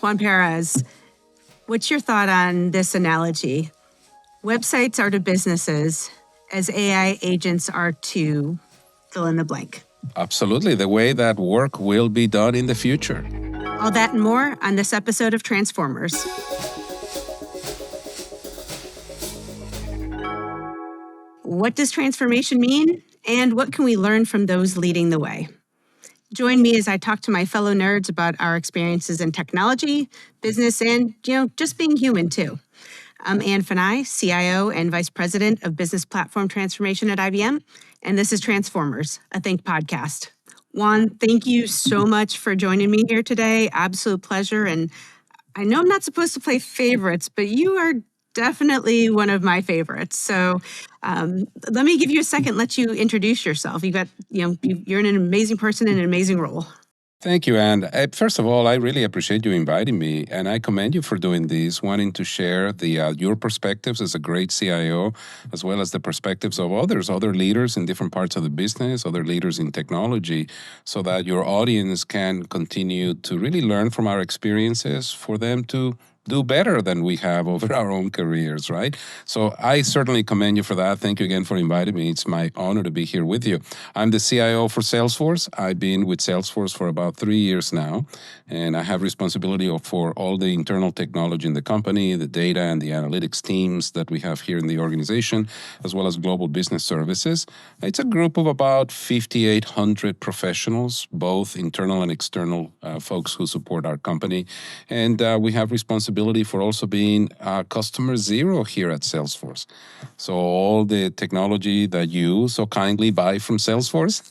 Juan Perez, what's your thought on this analogy? Websites are to businesses as AI agents are to fill in the blank. Absolutely. The way that work will be done in the future. All that and more on this episode of Transformers. What does transformation mean? And what can we learn from those leading the way? Join me as I talk to my fellow nerds about our experiences in technology, business, and, just being human too. I'm Ann Fanai, CIO and Vice President of Business Platform Transformation at IBM, and this is Transformers, a Think podcast. Juan, thank you so much for joining me here today. Absolute pleasure. And I know I'm not supposed to play favorites, but you are definitely one of my favorites. So let me give you a second, let you introduce yourself. You're an amazing person in an amazing role. Thank you, Ann. First of all, I really appreciate you inviting me, and I commend you for doing this, wanting to share your perspectives as a great CIO, as well as the perspectives of other leaders in different parts of the business, other leaders in technology, so that your audience can continue to really learn from our experiences for them to do better than we have over our own careers, right? So I certainly commend you for that. Thank you again for inviting me. It's my honor to be here with you. I'm the CIO for Salesforce. I've been with Salesforce for about 3 years now, and I have responsibility for all the internal technology in the company, the data and the analytics teams that we have here in the organization, as well as global business services. It's a group of about 5,800 professionals, both internal and external folks who support our company. And we have responsibility for also being customer zero here at Salesforce. So all the technology that you so kindly buy from Salesforce,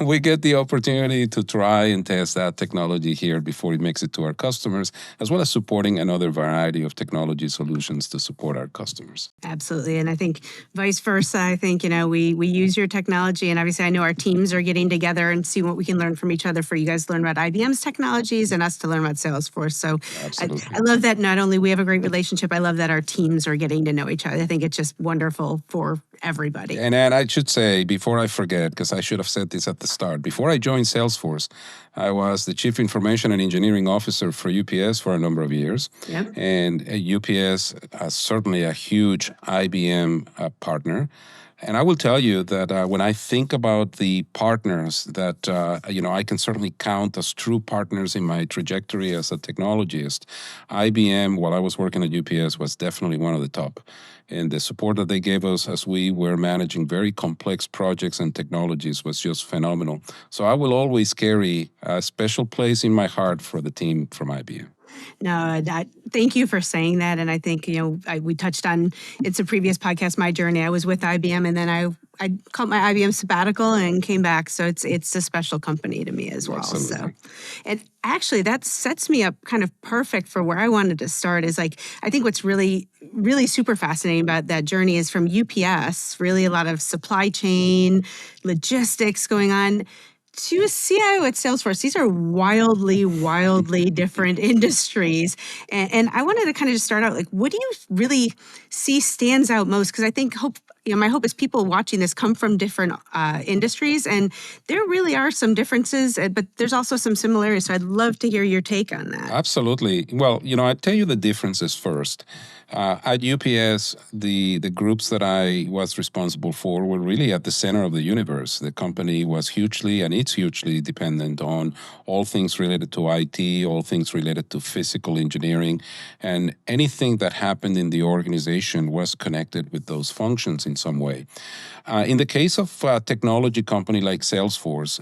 we get the opportunity to try and test that technology here before it makes it to our customers, as well as supporting another variety of technology solutions to support our customers. Absolutely. And I think vice versa, I think, we use your technology, and obviously I know our teams are getting together and see what we can learn from each other, for you guys to learn about IBM's technologies and us to learn about Salesforce. So I love that not only we have a great relationship, I love that our teams are getting to know each other. I think it's just wonderful for everybody. And I should say, before I forget, because I should have said this at the start, before I joined Salesforce, I was the Chief Information and Engineering Officer for UPS for a number of years. Yep. And UPS is certainly a huge IBM partner. And I will tell you that when I think about the partners that I can certainly count as true partners in my trajectory as a technologist, IBM, while I was working at UPS, was definitely one of the top. And the support that they gave us as we were managing very complex projects and technologies was just phenomenal. So I will always carry a special place in my heart for the team from IBM. No, thank you for saying that. And I think, we touched on, it's a previous podcast, my journey. I was with IBM, and then I caught my IBM sabbatical and came back. So it's a special company to me as well. Absolutely. So, and actually that sets me up kind of perfect for where I wanted to start. Is I think what's really, really super fascinating about that journey is from UPS, really a lot of supply chain, logistics going on, to a CIO at Salesforce. These are wildly, wildly different industries. And I wanted to kind of just start out, what do you really see stands out most? Because I think my hope is people watching this come from different industries, and there really are some differences, but there's also some similarities. So I'd love to hear your take on that. Absolutely. Well, I'd tell you the differences first. At UPS, the groups that I was responsible for were really at the center of the universe. The company was hugely, and it's hugely dependent on all things related to IT, all things related to physical engineering, and anything that happened in the organization was connected with those functions in some way. In the case of a technology company like Salesforce,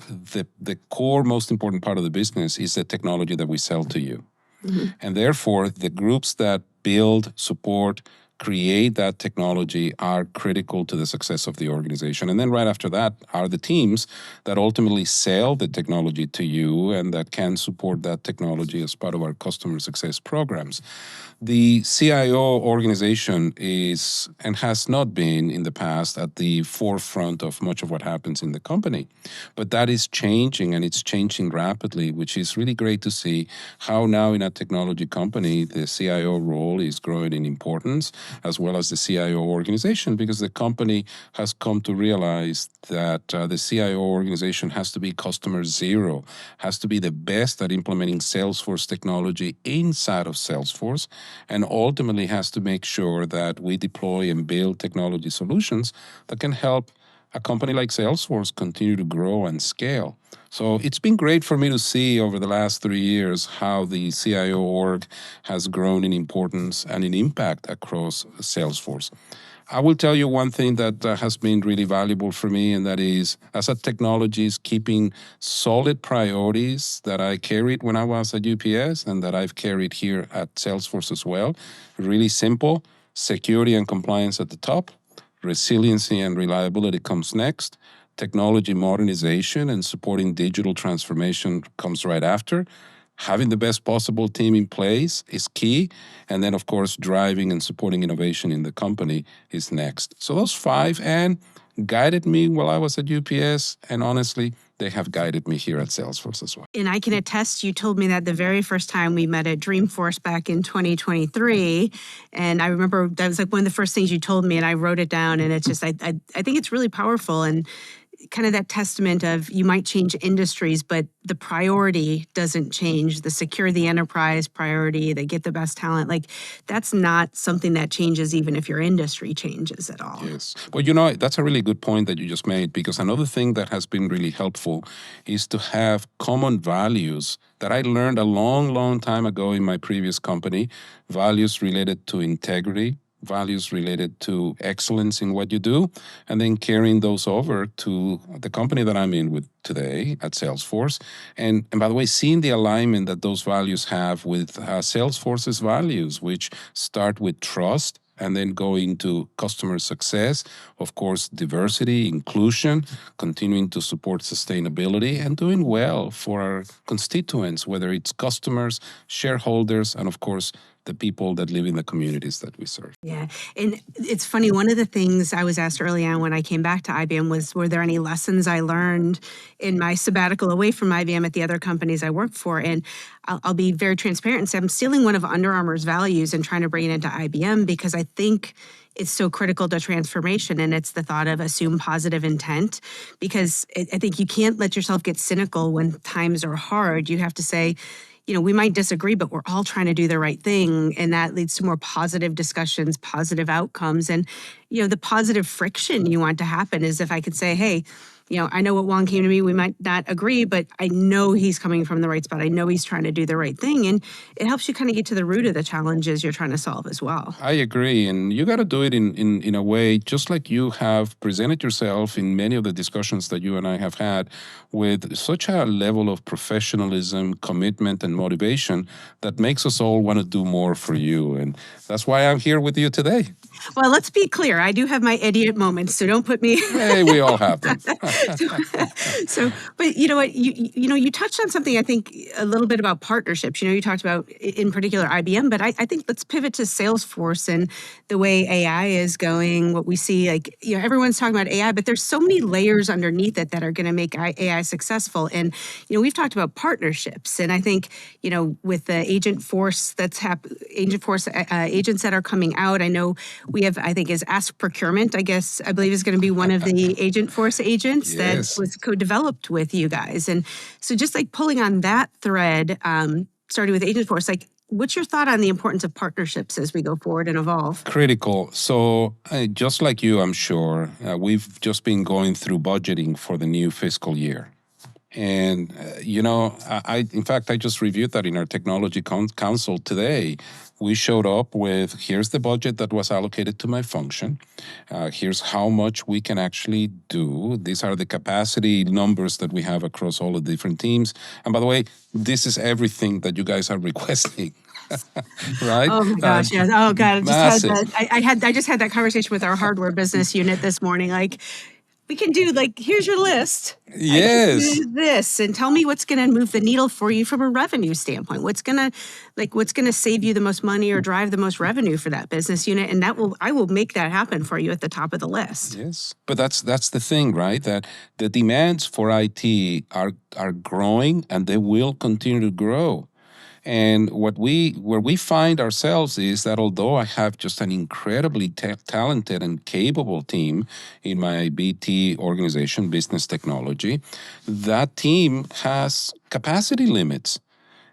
the core, most important part of the business is the technology that we sell to you. Mm-hmm. And therefore, the groups that build, support, create that technology are critical to the success of the organization. And then right after that are the teams that ultimately sell the technology to you and that can support that technology as part of our customer success programs. The CIO organization is and has not been in the past at the forefront of much of what happens in the company. But that is changing, and it's changing rapidly, which is really great to see how now in a technology company, the CIO role is growing in importance. as well as the CIO organization, because the company has come to realize that the CIO organization has to be customer zero, has to be the best at implementing Salesforce technology inside of Salesforce, and ultimately has to make sure that we deploy and build technology solutions that can help a company like Salesforce continue to grow and scale. So it's been great for me to see over the last 3 years how the CIO org has grown in importance and in impact across Salesforce. I will tell you one thing that has been really valuable for me, and that is, as a technologist, keeping solid priorities that I carried when I was at UPS and that I've carried here at Salesforce as well. Really simple: security and compliance at the top, resiliency and reliability comes next, technology modernization and supporting digital transformation comes right after. Having the best possible team in place is key. And then, of course, driving and supporting innovation in the company is next. So those 5, and guided me while I was at UPS. And honestly, they have guided me here at Salesforce as well. And I can attest, you told me that the very first time we met at Dreamforce back in 2023. And I remember that was like one of the first things you told me, and I wrote it down. And it's just, I think it's really powerful. And kind of that testament of, you might change industries, but the priority doesn't change. The secure the enterprise priority, they get the best talent. Like, that's not something that changes even if your industry changes at all. Yes. Well, that's a really good point that you just made, because another thing that has been really helpful is to have common values that I learned a long, long time ago in my previous company, values related to integrity, values related to excellence in what you do, and then carrying those over to the company that I'm in with today at Salesforce. And by the way, seeing the alignment that those values have with Salesforce's values, which start with trust and then go into customer success, of course, diversity, inclusion, continuing to support sustainability, and doing well for our constituents, whether it's customers, shareholders, and of course, the people that live in the communities that we serve. Yeah. And it's funny, one of the things I was asked early on when I came back to IBM was, were there any lessons I learned in my sabbatical away from IBM at the other companies I worked for? And I'll be very transparent and say I'm stealing one of Under Armour's values and trying to bring it into IBM, because I think it's so critical to transformation. And it's the thought of assume positive intent, because I think you can't let yourself get cynical when times are hard. You have to say, we might disagree, but we're all trying to do the right thing. And that leads to more positive discussions, positive outcomes. And, the positive friction you want to happen is if I could say, hey, I know what Juan came to me, we might not agree, but I know he's coming from the right spot. I know he's trying to do the right thing. And it helps you kind of get to the root of the challenges you're trying to solve as well. I agree. And you got to do it in a way, just like you have presented yourself in many of the discussions that you and I have had, with such a level of professionalism, commitment, and motivation that makes us all want to do more for you. And that's why I'm here with you today. Well, let's be clear. I do have my idiot moments, so don't put me. Hey, we all have them. But you know what? You touched on something, I think, a little bit about partnerships. You talked about, in particular, IBM, but I think let's pivot to Salesforce and the way AI is going. What we see, everyone's talking about AI, but there's so many layers underneath it that are going to make AI successful. And we've talked about partnerships, and I think with the Agentforce agents that are coming out, I know we have, I think, is Ask Procurement, I believe is going to be one of the Agentforce agents that was co-developed with you guys. And so just pulling on that thread, starting with Agentforce, what's your thought on the importance of partnerships as we go forward and evolve? Critical. So just like you, I'm sure, we've just been going through budgeting for the new fiscal year. And, in fact, I just reviewed that in our technology council today. We showed up with, here's the budget that was allocated to my function. Here's how much we can actually do. These are the capacity numbers that we have across all the different teams. And by the way, this is everything that you guys are requesting. Right? Oh my gosh, yes. Oh God, I just had that conversation with our hardware business unit this morning. We can do here's your list. Yes. Do this, and tell me what's going to move the needle for you from a revenue standpoint. What's going to save you the most money or drive the most revenue for that business unit, and I will make that happen for you at the top of the list. Yes, but that's the thing, right? That the demands for IT are growing, and they will continue to grow. And where we find ourselves is that although I have just an incredibly talented and capable team in my BT organization, Business Technology, that team has capacity limits.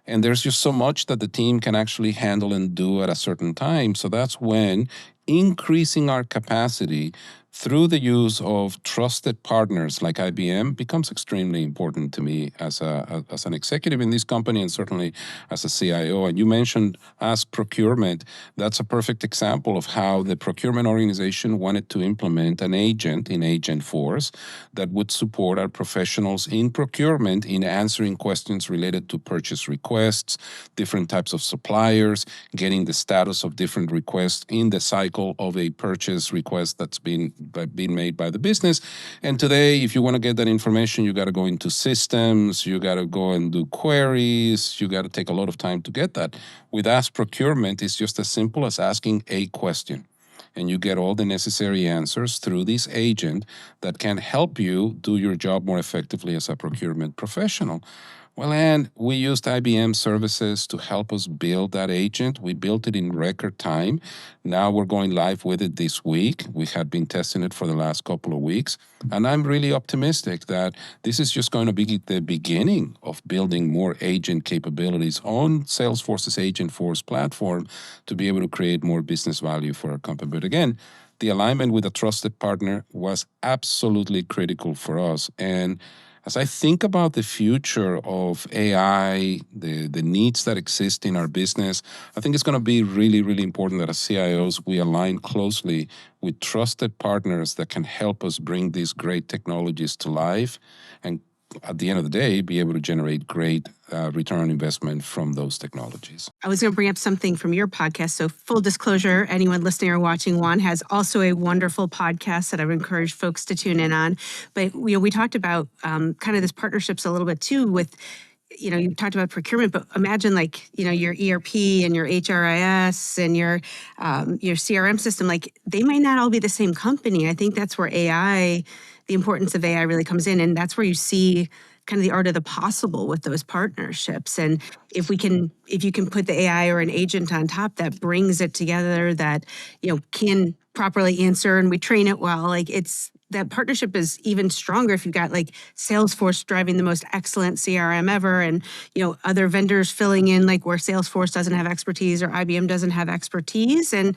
And there's just so much that the team can actually handle and do at a certain time. So that's when increasing our capacity through the use of trusted partners like IBM becomes extremely important to me as an executive in this company and certainly as a CIO. And you mentioned Ask Procurement. That's a perfect example of how the procurement organization wanted to implement an agent in Agentforce that would support our professionals in procurement in answering questions related to purchase requests, different types of suppliers, getting the status of different requests in the cycle of a purchase request that's been made by the business. And today, if you want to get that information, you got to go into systems, you got to go and do queries, you got to take a lot of time to get that. With Ask Procurement, it's just as simple as asking a question. And you get all the necessary answers through this agent that can help you do your job more effectively as a procurement professional. Well, and we used IBM services to help us build that agent. We built it in record time. Now we're going live with it this week. We had been testing it for the last couple of weeks. And I'm really optimistic that this is just going to be the beginning of building more agent capabilities on Salesforce's Agentforce platform to be able to create more business value for our company. But again, the alignment with a trusted partner was absolutely critical for us. And as I think about the future of AI, the needs that exist in our business, I think it's going to be really, really important that as CIOs, we align closely with trusted partners that can help us bring these great technologies to life and at the end of the day, be able to generate great return on investment from those technologies. I was going to bring up something from your podcast. So full disclosure, anyone listening or watching, Juan has also a wonderful podcast that I would encourage folks to tune in on. But we talked about kind of this partnerships a little bit too with, you talked about procurement, but imagine your ERP and your HRIS and your CRM system, they might not all be the same company. I think that's where the importance of AI really comes in. And that's where you see kind of the art of the possible with those partnerships. And if you can put the AI or an agent on top that brings it together, that, can properly answer and we train it well, that partnership is even stronger if you've got Salesforce driving the most excellent CRM ever and, other vendors filling in where Salesforce doesn't have expertise or IBM doesn't have expertise. And,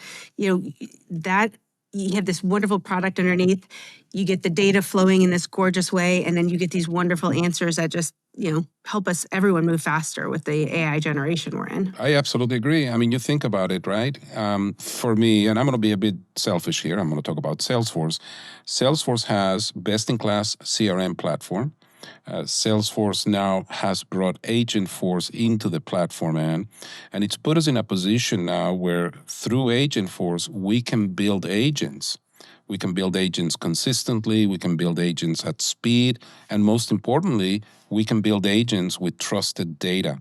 that you have this wonderful product underneath, you get the data flowing in this gorgeous way, and then you get these wonderful answers that just, help everyone move faster with the AI generation we're in. I absolutely agree. I mean, you think about it, right? For me, and I'm going to be a bit selfish here, I'm going to talk about Salesforce. Salesforce has best-in-class CRM platform. Salesforce now has brought Agentforce into the platform, and it's put us in a position now where through Agentforce, we can build agents. We can build agents consistently, we can build agents at speed, and most importantly, we can build agents with trusted data.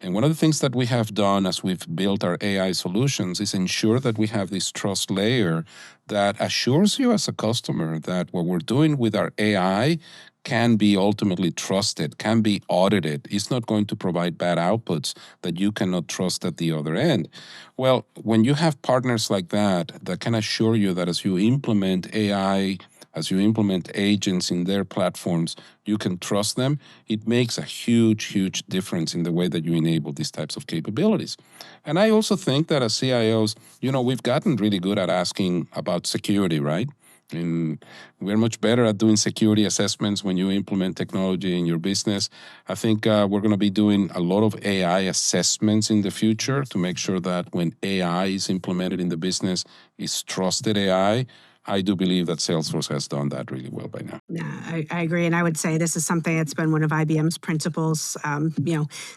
And one of the things that we have done as we've built our AI solutions is ensure that we have this trust layer that assures you as a customer that what we're doing with our AI can be ultimately trusted, can be audited. It's not going to provide bad outputs that you cannot trust at the other end. Well, when you have partners like that can assure you that as you implement AI, as you implement agents in their platforms, you can trust them, it makes a huge, huge difference in the way that you enable these types of capabilities. And I also think that as CIOs, we've gotten really good at asking about security, right? And we're much better at doing security assessments when you implement technology in your business. I think we're going to be doing a lot of AI assessments in the future to make sure that when AI is implemented in the business, it's trusted AI. I do believe that Salesforce has done that really well by now. Yeah, I agree. And I would say this is something that's been one of IBM's principles,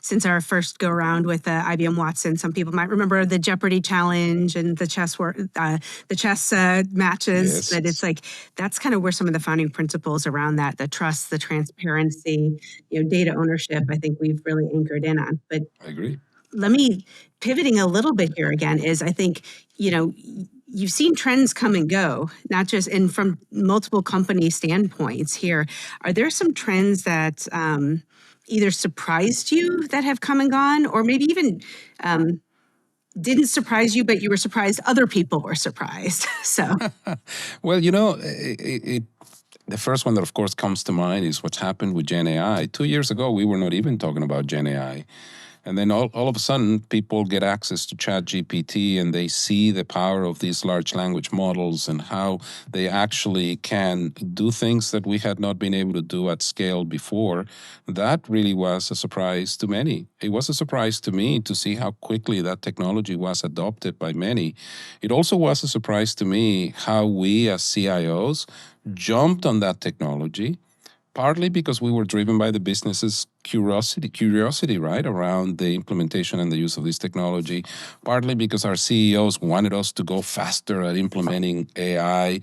since our first go around with IBM Watson. Some people might remember the Jeopardy challenge and the chess matches. Yes. But it's that's kind of where some of the founding principles around that, the trust, the transparency, data ownership, I think we've really anchored in on. But I agree. Let me pivoting a little bit here again is I think, you've seen trends come and go, not just from multiple company standpoints here. Are there some trends that, either surprised you that have come and gone, or maybe even didn't surprise you, but you were surprised other people were surprised? So, Well, the first one that, of course, comes to mind is what's happened with Gen AI. 2 years ago, we were not even talking about Gen AI. And then all of a sudden, people get access to ChatGPT and they see the power of these large language models and how they actually can do things that we had not been able to do at scale before. That really was a surprise to many. It was a surprise to me to see how quickly that technology was adopted by many. It also was a surprise to me how we as CIOs jumped on that technology, partly because we were driven by the business's curiosity, right, around the implementation and the use of this technology, partly because our CEOs wanted us to go faster at implementing AI,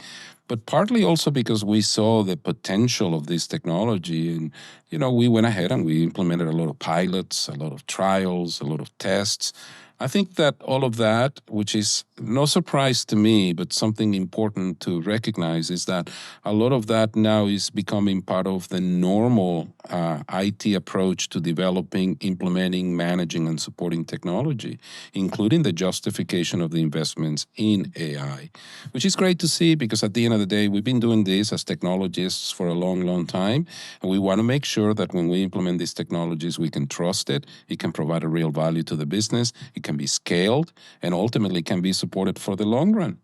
but partly also because we saw the potential of this technology. And, we went ahead and we implemented a lot of pilots, a lot of trials, a lot of tests. I think that all of that, which is no surprise to me, but something important to recognize, is that a lot of that now is becoming part of the normal IT approach to developing, implementing, managing, and supporting technology, including the justification of the investments in AI, which is great to see because at the end of the day, we've been doing this as technologists for a long, long time. And we want to make sure that when we implement these technologies, we can trust it. It can provide a real value to the business. It can be scaled and ultimately can be supported for the long run.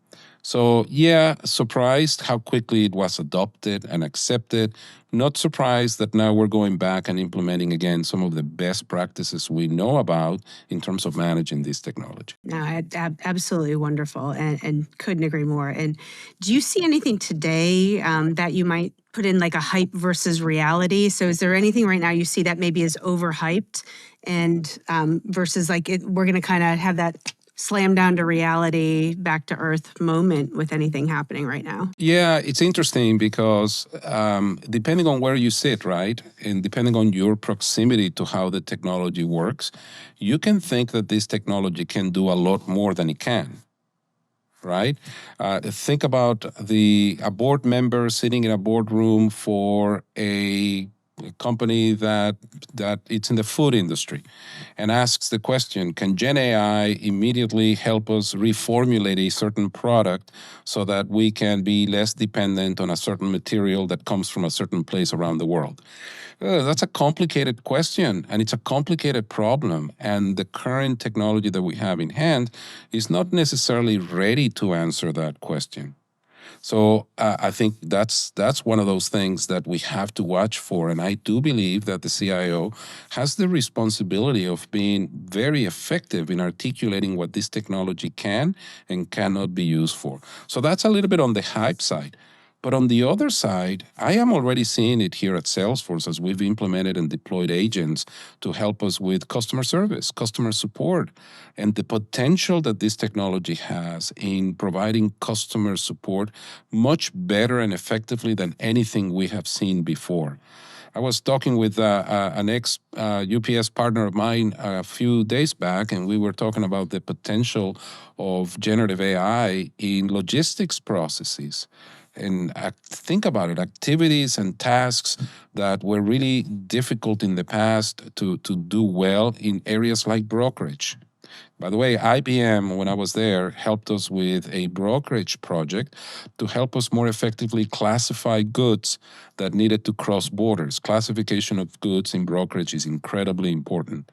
So yeah, surprised how quickly it was adopted and accepted. Not surprised that now we're going back and implementing again some of the best practices we know about in terms of managing this technology. no, absolutely wonderful, and couldn't agree more. And do you see anything today that you might put in like a hype versus reality? So, is there anything right now you see that maybe is overhyped, and versus like we're going to kind of have that slam down to reality, back to earth moment with anything happening right now? Yeah, it's interesting because depending on where you sit, right, and depending on your proximity to how the technology works, you can think that this technology can do a lot more than it can, right? Think about a board member sitting in a boardroom for a company that it's in the food industry and asks the question, can Gen AI immediately help us reformulate a certain product so that we can be less dependent on a certain material that comes from a certain place around the world? That's a complicated question and it's a complicated problem. And the current technology that we have in hand is not necessarily ready to answer that question. So I think that's one of those things that we have to watch for. And I do believe that the CIO has the responsibility of being very effective in articulating what this technology can and cannot be used for. So that's a little bit on the hype side. But on the other side, I am already seeing it here at Salesforce as we've implemented and deployed agents to help us with customer service, customer support, and the potential that this technology has in providing customer support much better and effectively than anything we have seen before. I was talking with an ex-UPS partner of mine a few days back, and we were talking about the potential of generative AI in logistics processes. And think about it, activities and tasks that were really difficult in the past to do well in areas like brokerage. By the way, IBM, when I was there, helped us with a brokerage project to help us more effectively classify goods that needed to cross borders. Classification of goods in brokerage is incredibly important.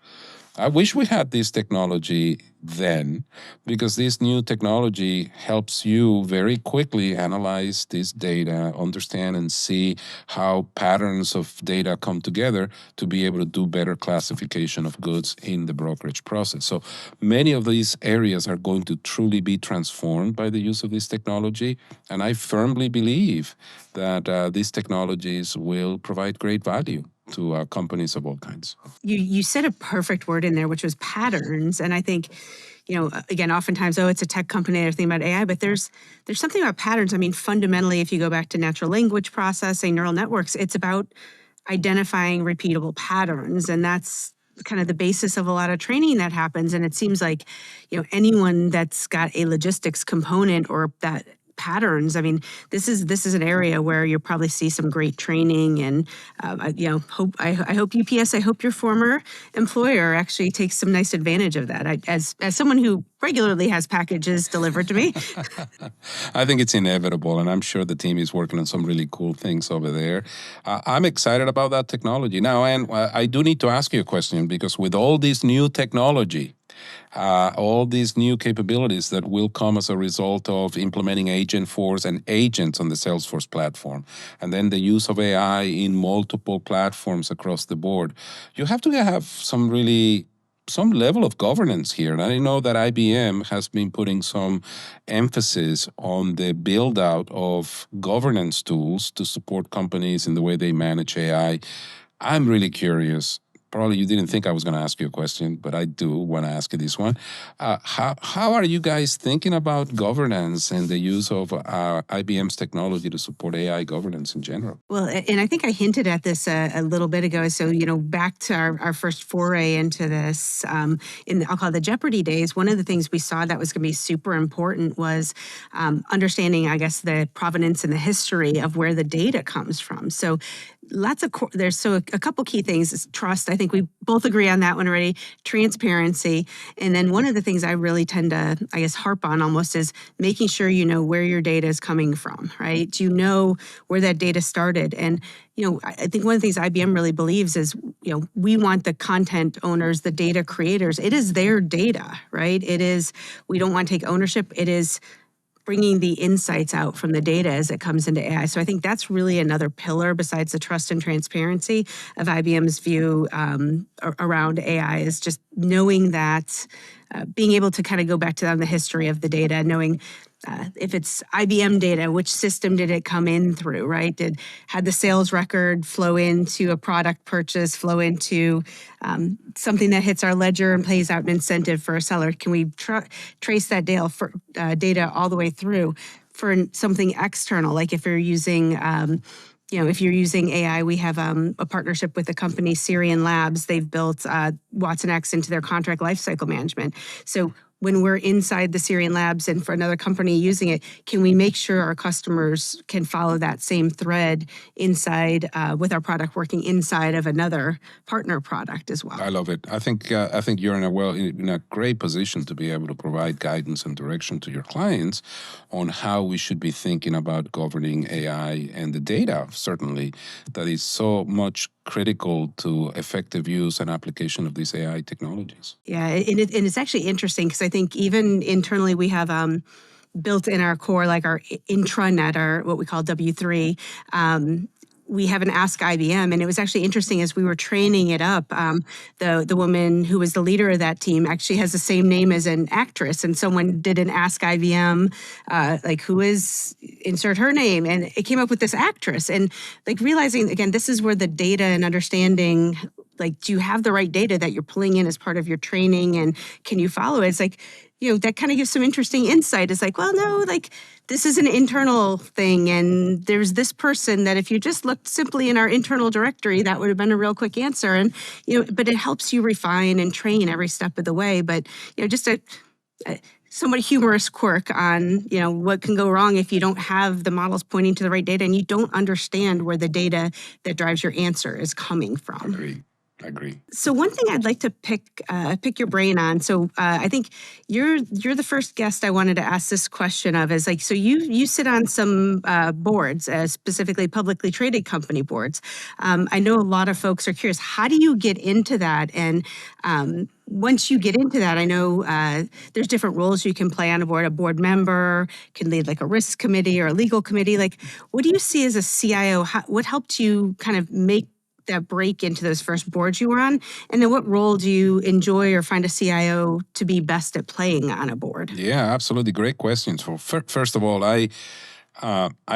I wish we had this technology then, because this new technology helps you very quickly analyze this data, understand and see how patterns of data come together to be able to do better classification of goods in the brokerage process. So many of these areas are going to truly be transformed by the use of this technology. And I firmly believe that these technologies will provide great value to companies of all kinds. You said a perfect word in there, which was patterns. And I think, again, oftentimes, it's a tech company, they're thinking about AI, but there's something about patterns. I mean, fundamentally, if you go back to natural language processing, neural networks, it's about identifying repeatable patterns. And that's kind of the basis of a lot of training that happens. And it seems like, anyone that's got a logistics component or that patterns. I mean, this is an area where you'll probably see some great training, and I hope UPS, I hope your former employer actually takes some nice advantage of that. As someone who regularly has packages delivered to me. I think it's inevitable, and I'm sure the team is working on some really cool things over there. I'm excited about that technology. Now, and I do need to ask you a question, because with all this new technology, all these new capabilities that will come as a result of implementing Agentforce and agents on the Salesforce platform, and then the use of AI in multiple platforms across the board, you have to have some level of governance here. And I know that IBM has been putting some emphasis on the build out of governance tools to support companies in the way they manage AI. I'm really curious. Probably you didn't think I was going to ask you a question, but I do want to ask you this one. How are you guys thinking about governance and the use of IBM's technology to support AI governance in general? Well, and I think I hinted at this a little bit ago. So, back to our first foray into this, I'll call it the Jeopardy days, one of the things we saw that was going to be super important was understanding, I guess, the provenance and the history of where the data comes from. So a couple key things is trust. I think we both agree on that one already. Transparency. And then one of the things I really tend to, I guess, harp on almost is making sure you know where your data is coming from, right? Do you know where that data started? And, I think one of the things IBM really believes is, we want the content owners, the data creators. It is their data, right? We don't want to take ownership. It is bringing the insights out from the data as it comes into AI. So I think that's really another pillar besides the trust and transparency of IBM's view around AI, is just knowing that, being able to kind of go back to the history of the data, knowing if it's IBM data, which system did it come in through, right? Had the sales record flow into a product purchase, flow into something that hits our ledger and pays out an incentive for a seller? Can we trace that data all the way through for something external? Like if you're using AI, we have a partnership with the company Sirian Labs. They've built watsonx into their contract lifecycle management. So when we're inside the Sirian Labs and for another company using it, can we make sure our customers can follow that same thread inside with our product working inside of another partner product as well? I love it. I think you're in a great position to be able to provide guidance and direction to your clients on how we should be thinking about governing AI and the data, certainly, that is so much critical to effective use and application of these AI technologies. Yeah, and it's actually interesting because I think even internally we have built in our core, like our intranet, our what we call W3. We have an Ask IBM, and it was actually interesting as we were training it up. The woman who was the leader of that team actually has the same name as an actress, and someone did an Ask IBM, like who is insert her name, and it came up with this actress, and like realizing again, this is where the data and understanding. Like, do you have the right data that you're pulling in as part of your training, and can you follow it? It's like, that kind of gives some interesting insight. It's like, well, no, like this is an internal thing, and there's this person that if you just looked simply in our internal directory, that would have been a real quick answer. And, but it helps you refine and train every step of the way. But, just a somewhat humorous quirk on, what can go wrong if you don't have the models pointing to the right data and you don't understand where the data that drives your answer is coming from. Agree. So one thing I'd like to pick your brain on. So I think you're the first guest I wanted to ask this question of is like, so you sit on some boards, specifically publicly traded company boards. I know a lot of folks are curious, how do you get into that? And once you get into that, I know there's different roles you can play on a board. A board member can lead like a risk committee or a legal committee. Like, what do you see as a CIO? What helped you kind of make that break into those first boards you were on? And then what role do you enjoy or find a CIO to be best at playing on a board? Yeah, absolutely. Great questions. First of all, I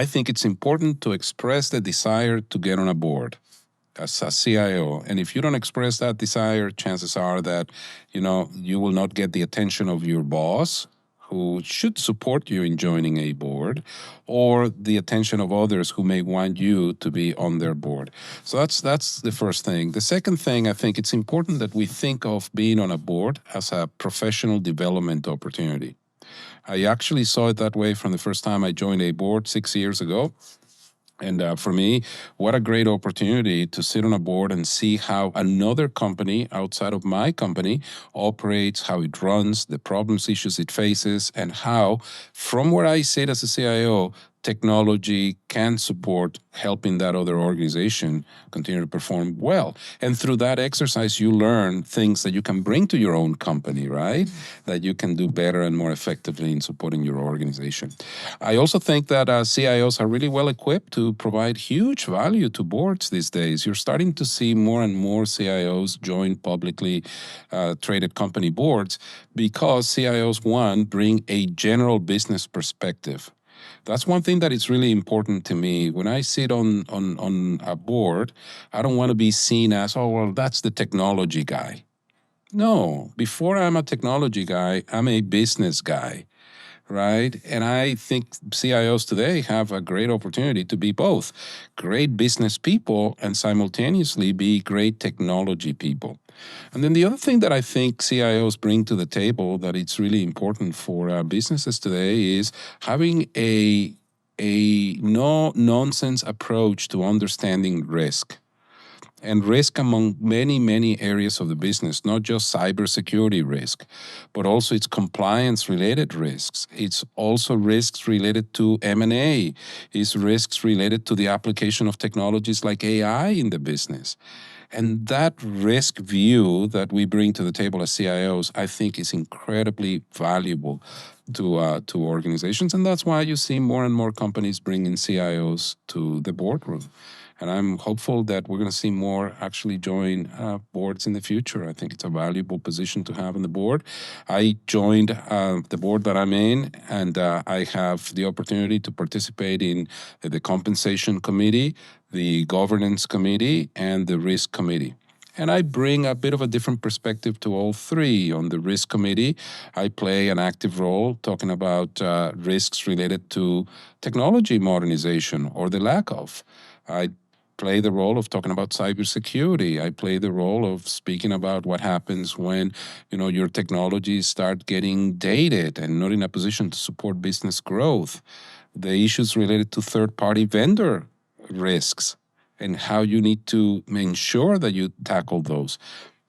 think it's important to express the desire to get on a board as a CIO. And if you don't express that desire, chances are that, you will not get the attention of your boss, who should support you in joining a board, or the attention of others who may want you to be on their board. So that's the first thing. The second thing, I think it's important that we think of being on a board as a professional development opportunity. I actually saw it that way from the first time I joined a board 6 years ago. And for me, what a great opportunity to sit on a board and see how another company outside of my company operates, how it runs, the problems, issues it faces, and how, from where I sit as a CIO, technology can support helping that other organization continue to perform well. And through that exercise, you learn things that you can bring to your own company, right? That you can do better and more effectively in supporting your organization. I also think that CIOs are really well equipped to provide huge value to boards these days. You're starting to see more and more CIOs join publicly traded company boards because CIOs, one, bring a general business perspective. That's one thing that is really important to me. When I sit on a board, I don't want to be seen as, oh, well, that's the technology guy. No, before I'm a technology guy, I'm a business guy, right? And I think CIOs today have a great opportunity to be both great business people and simultaneously be great technology people. And then the other thing that I think CIOs bring to the table that it's really important for businesses today is having a no nonsense approach to understanding risk. And risk among many, many areas of the business, not just cybersecurity risk, but also it's compliance-related risks. It's also risks related to M&A. It's risks related to the application of technologies like AI in the business. And that risk view that we bring to the table as CIOs, I think, is incredibly valuable to organizations. And that's why you see more and more companies bringing CIOs to the boardroom. And I'm hopeful that we're going to see more actually join boards in the future. I think it's a valuable position to have on the board. I joined the board that I'm in, and I have the opportunity to participate in the compensation committee, the governance committee, and the risk committee. And I bring a bit of a different perspective to all three. On the risk committee, I play an active role talking about risks related to technology modernization or the lack of. I play the role of talking about cybersecurity. I play the role of speaking about what happens when, your technologies start getting dated and not in a position to support business growth. The issues related to third-party vendor risks and how you need to ensure that you tackle those.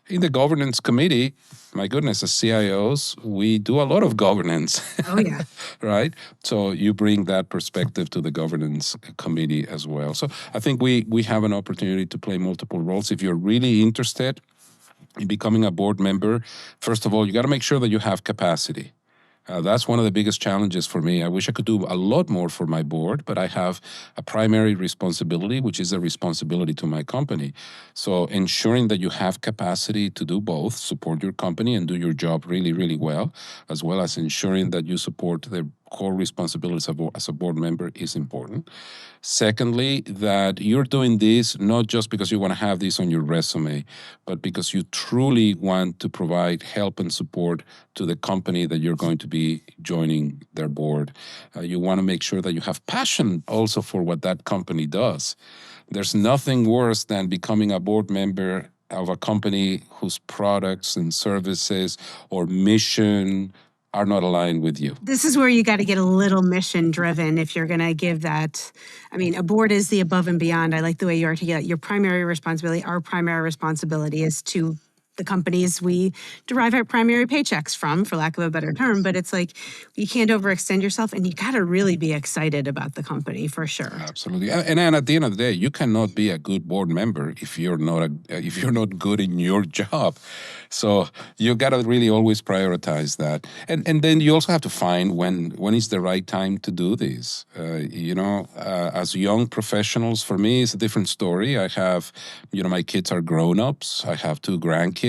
In the governance committee, my goodness, as CIOs, we do a lot of governance. Oh, yeah. Right? So you bring that perspective to the governance committee as well. So I think we have an opportunity to play multiple roles. If you're really interested in becoming a board member, first of all, you got to make sure that you have capacity. That's one of the biggest challenges for me. I wish I could do a lot more for my board, but I have a primary responsibility, which is a responsibility to my company. So ensuring that you have capacity to do both, support your company and do your job really, really well as ensuring that you support the core responsibilities as a board member is important. Secondly, that you're doing this not just because you want to have this on your resume, but because you truly want to provide help and support to the company that you're going to be joining their board. You want to make sure that you have passion also for what that company does. There's nothing worse than becoming a board member of a company whose products and services or mission are not aligned with you. This is where you got to get a little mission driven if you're going to give that. I mean, a board is the above and beyond. I like the way you articulate your primary responsibility. Our primary responsibility is to the companies we derive our primary paychecks from, for lack of a better term. But it's like you can't overextend yourself, and you got to really be excited about the company for sure. Absolutely, and at the end of the day, you cannot be a good board member if you're not good in your job. So you got to really always prioritize that, and then you also have to find when is the right time to do this. As young professionals, for me, it's a different story. I have, my kids are grown-ups. I have 2 grandkids.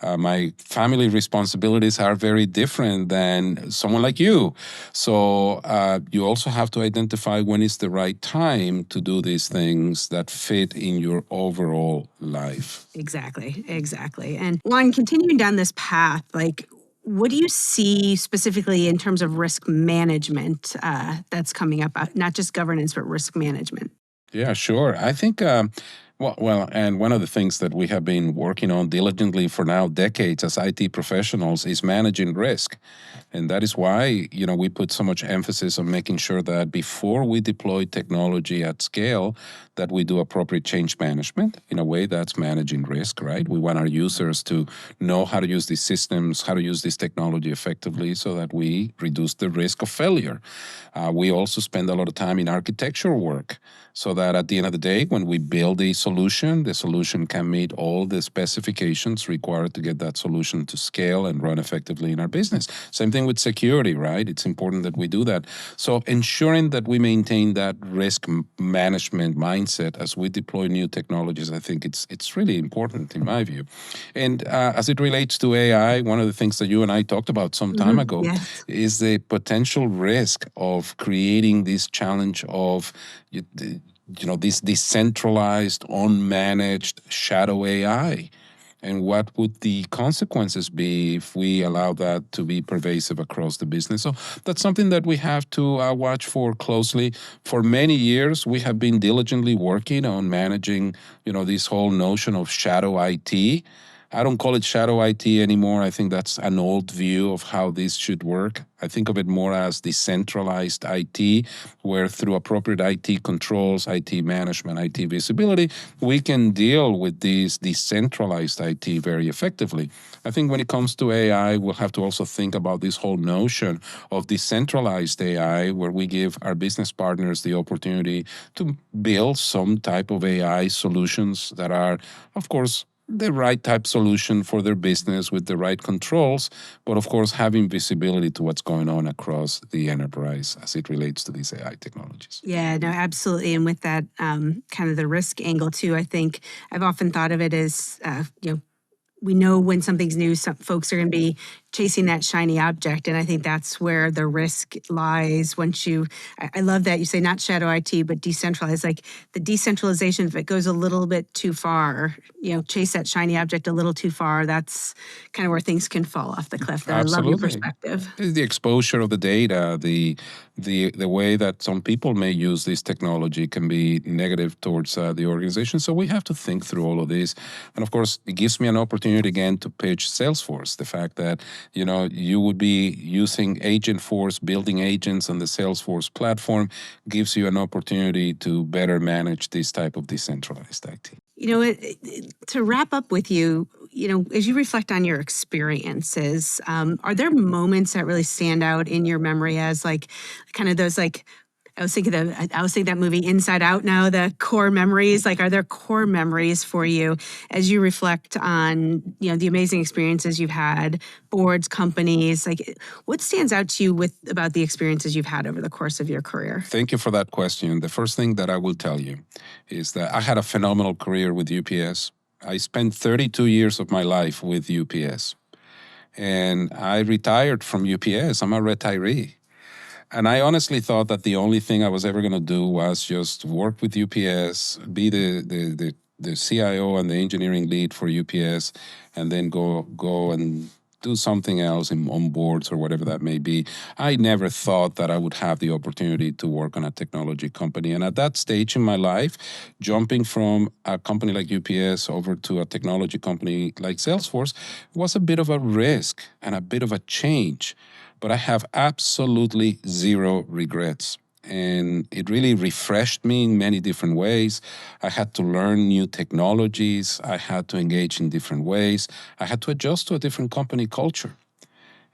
My family responsibilities are very different than someone like you. So you also have to identify when is the right time to do these things that fit in your overall life. Exactly. And Juan, continuing down this path, what do you see specifically in terms of risk management that's coming up? Not just governance, but risk management. Yeah, sure. I think And one of the things that we have been working on diligently for now decades as IT professionals is managing risk. And that is why, we put so much emphasis on making sure that before we deploy technology at scale, that we do appropriate change management. In a way, that's managing risk, right? We want our users to know how to use these systems, how to use this technology effectively so that we reduce the risk of failure. We also spend a lot of time in architectural work so that at the end of the day, when we build a solution, the solution can meet all the specifications required to get that solution to scale and run effectively in our business. Same thing with security, right? It's important that we do that. So ensuring that we maintain that risk management mindset as we deploy new technologies, I think it's really important in my view. And as it relates to AI, one of the things that you and I talked about some time ago Yes. is the potential risk of creating this challenge of this decentralized, unmanaged shadow AI. And what would the consequences be if we allow that to be pervasive across the business? So that's something that we have to watch for closely. For many years, we have been diligently working on managing, this whole notion of shadow IT. I don't call it shadow IT anymore. I think that's an old view of how this should work. I think of it more as decentralized IT, where through appropriate IT controls, IT management, IT visibility, we can deal with these decentralized IT very effectively. I think when it comes to AI, we'll have to also think about this whole notion of decentralized AI, where we give our business partners the opportunity to build some type of AI solutions that are, of course, the right type solution for their business with the right controls, but of course having visibility to what's going on across the enterprise as it relates to these AI technologies. Yeah, no, absolutely. And with that kind of the risk angle too, I think I've often thought of it as, we know when something's new, some folks are going to be chasing that shiny object. And I think that's where the risk lies once I love that you say not shadow IT, but decentralized, like the decentralization, if it goes a little bit too far, chase that shiny object a little too far, that's kind of where things can fall off the cliff. I love your Absolutely. perspective. The exposure of the data, the way that some people may use this technology can be negative towards the organization. So we have to think through all of this. And of course, it gives me an opportunity again to pitch Salesforce. The fact that, you would be using Agentforce, building agents on the Salesforce platform gives you an opportunity to better manage this type of decentralized IT. To wrap up with you, as you reflect on your experiences, are there moments that really stand out in your memory as like kind of those like I was thinking that movie Inside Out now, the core memories, like are there core memories for you as you reflect on, the amazing experiences you've had, boards, companies, like what stands out to you about the experiences you've had over the course of your career? Thank you for that question. The first thing that I will tell you is that I had a phenomenal career with UPS. I spent 32 years of my life with UPS. And I retired from UPS. I'm a retiree. And I honestly thought that the only thing I was ever going to do was just work with UPS, be the CIO and the engineering lead for UPS, and then go and do something else on boards or whatever that may be. I never thought that I would have the opportunity to work on a technology company. And at that stage in my life, jumping from a company like UPS over to a technology company like Salesforce was a bit of a risk and a bit of a change. But I have absolutely zero regrets. And it really refreshed me in many different ways. I had to learn new technologies. I had to engage in different ways. I had to adjust to a different company culture.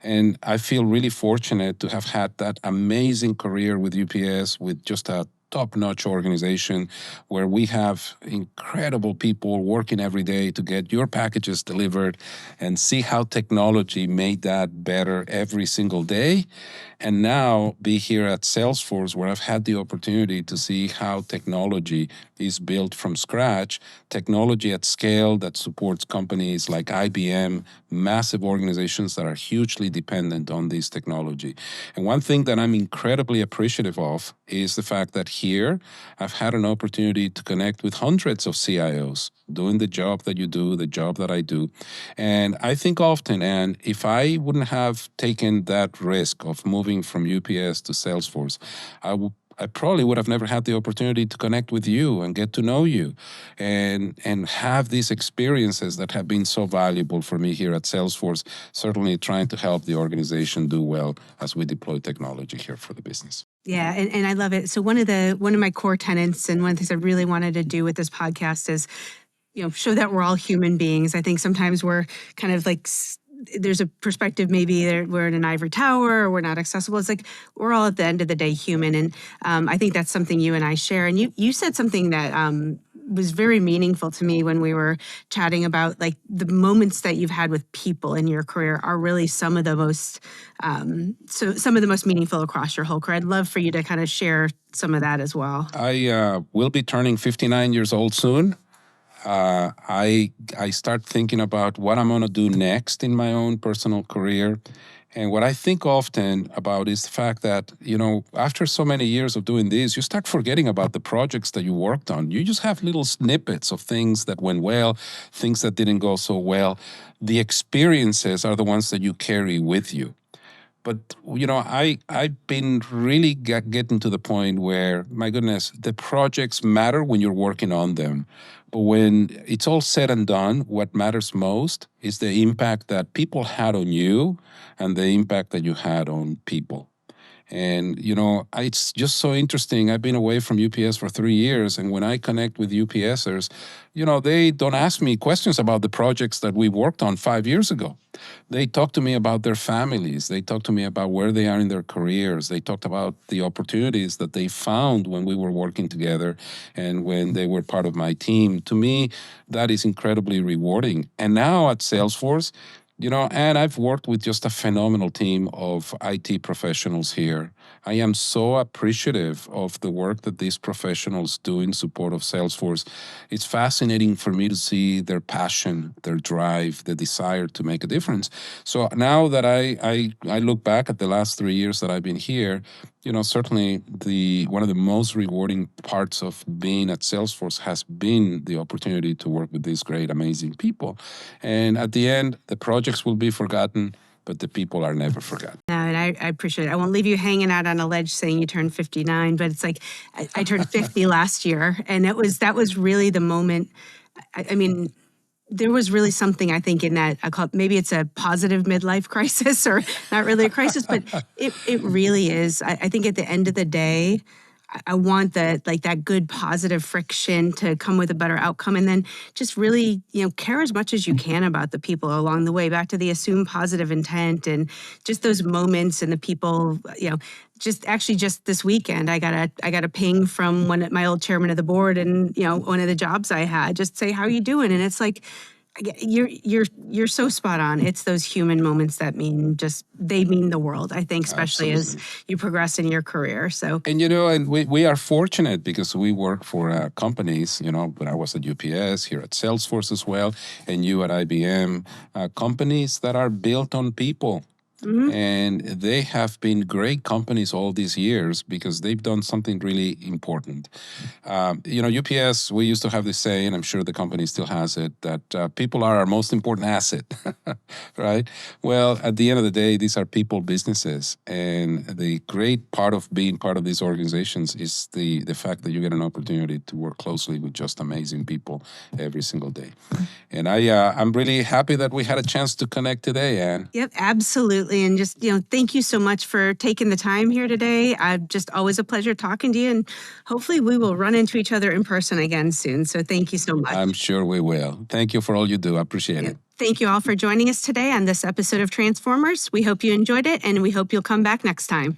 And I feel really fortunate to have had that amazing career with UPS, with just a top-notch organization where we have incredible people working every day to get your packages delivered and see how technology made that better every single day. And now be here at Salesforce where I've had the opportunity to see how technology is built from scratch, technology at scale that supports companies like IBM, massive organizations that are hugely dependent on this technology. And one thing that I'm incredibly appreciative of is the fact that here I've had an opportunity to connect with hundreds of CIOs doing the job that you do, the job that I do. And I think often, and if I wouldn't have taken that risk of moving from UPS to Salesforce, I probably would have never had the opportunity to connect with you and get to know you and have these experiences that have been so valuable for me here at Salesforce, certainly trying to help the organization do well as we deploy technology here for the business. Yeah, and I love it. So one of my core tenets and one of the things I really wanted to do with this podcast is, show that we're all human beings. I think sometimes we're kind of like there's a perspective maybe we're in an ivory tower or we're not accessible. It's like we're all at the end of the day human, and I think that's something you and I share. And you said something that was very meaningful to me when we were chatting about like the moments that you've had with people in your career are really some of the most meaningful across your whole career. I'd love for you to kind of share some of that as well. I will be turning 59 years old soon. I start thinking about what I'm going to do next in my own personal career. And what I think often about is the fact that, after so many years of doing this, you start forgetting about the projects that you worked on. You just have little snippets of things that went well, things that didn't go so well. The experiences are the ones that you carry with you. But, I've been really getting to the point where, my goodness, the projects matter when you're working on them. But when it's all said and done, what matters most is the impact that people had on you and the impact that you had on people. And, it's just so interesting. I've been away from UPS for 3 years. And when I connect with UPSers, they don't ask me questions about the projects that we worked on 5 years ago. They talk to me about their families. They talk to me about where they are in their careers. They talked about the opportunities that they found when we were working together and when they were part of my team. To me, that is incredibly rewarding. And now at Salesforce, and I've worked with just a phenomenal team of IT professionals here. I am so appreciative of the work that these professionals do in support of Salesforce. It's fascinating for me to see their passion, their drive, the desire to make a difference. So now that I look back at the last 3 years that I've been here, certainly one of the most rewarding parts of being at Salesforce has been the opportunity to work with these great, amazing people. And at the end, the projects will be forgotten, but the people are never forgotten. No, and I appreciate it. I won't leave you hanging out on a ledge saying you turned 59, but it's like I turned 50 last year, and that was really the moment. I mean, there was really something, I think, in that, I call it, maybe it's a positive midlife crisis or not really a crisis, but it really is. I think at the end of the day, I want that good positive friction to come with a better outcome, and then just really, care as much as you can about the people along the way, back to the assume positive intent and just those moments and the people, just this weekend, I got a ping from my old chairman of the board, and one of the jobs I had, just say, how are you doing? And it's like, you're so spot on. It's those human moments that mean the world, I think, especially Absolutely. as you progress in your career. So, and and we are fortunate because we work for companies, when I was at UPS, here at Salesforce as well, and you at IBM, companies that are built on people. mhm. And they have been great companies all these years because they've done something really important. UPS, we used to have this saying, I'm sure the company still has it, that people are our most important asset, right? Well, at the end of the day, these are people businesses. And the great part of being part of these organizations is the fact that you get an opportunity to work closely with just amazing people every single day. And I'm really happy that we had a chance to connect today, Anne. Yep, absolutely. And just, thank you so much for taking the time here today. Just always a pleasure talking to you. And hopefully we will run into each other in person again soon. So thank you so much. I'm sure we will. Thank you for all you do. I appreciate it. Thank you all for joining us today on this episode of Transformers. We hope you enjoyed it, and we hope you'll come back next time.